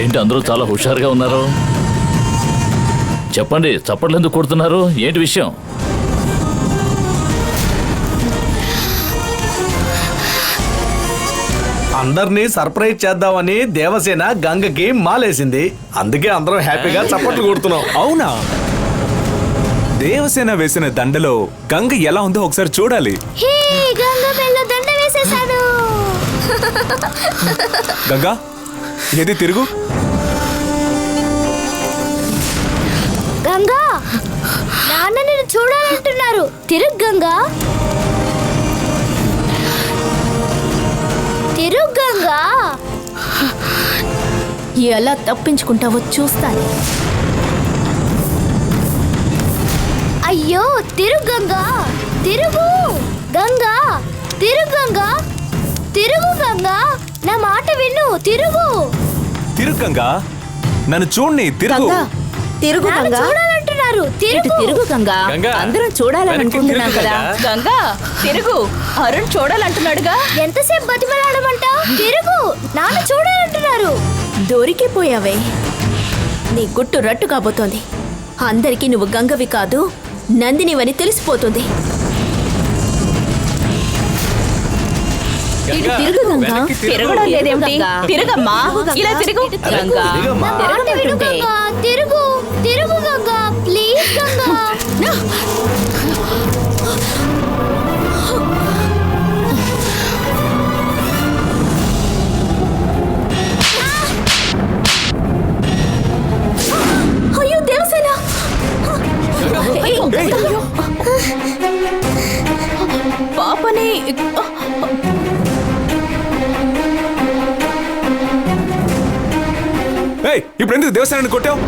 ఏంటి అందరూ చాలా హుషారుగా ఉన్నారు? చెప్పండి, చప్పట్లు ఎందుకు కొడుతున్నారు? ఏంటి విషయం? అందరినీ సర్ప్రైజ్ చేద్దామని దేవసేన గంగకి మాలేసింది. అందుకే అందరం హ్యాపీగా చప్పట్లు కొడుతున్నాం. అవునా? దేవసేన వేసిన దండలో గంగ ఎలా ఉందో ఒకసారి చూడాలి. హే, గంగ మెల్లో దండ వేసేసాడు. గంగా, ఏది తిరుగు. గంగా, నాన్న నిన్ను చూడాలంటున్నారు. తిరుగు గంగా, తిరుగు గంగా. ఎలా తప్పించుకుంటావో చూస్తాను. అయ్యో, తిరుగు గంగా, తిరుగు గంగా, తిరుగు గంగా, తిరుగు గంగా. నా మాట విను, తిరుగు. తిరుగు గంగా, నన్ను చూడని. తిరుగు. తిరుగు నాన్న గంగా, చూడాలంటున్నారు. ఇటు తిరుగు. తిరుగు గంగా. గంగా, అందరం చూడాలనుకుంటున్నాం కదా. గంగా తిరుగు, అరుణ్ చూడాలంటున్నాడుగా. ఎంతసేపు బతిమలాడమంట? తిరుగు, నాన్న చూడాలంటున్నారు. దొరికిపోయావే. నీ గుట్టు రట్టు కాబోతోంది. అందరికీ నువ్వు గంగవి కాదు, నందినివని తెలిసిపోతుంది. ఇటు తిరుగు గంగా. తిరగడం లేదేమిటి? తిరగమ్మా, ఇలా తిరుగు. గంగా తిరుగమ్మా. నా మాట విను తిరగమంటుంటే. గంగా, తిరుగు, తిరుగు గంగా, ప్లీజ్ గంగా. అయ్యో దేవసేన! పాపని ఇప్పుడు ఎందుకు దేవసేనని కొట్టావు?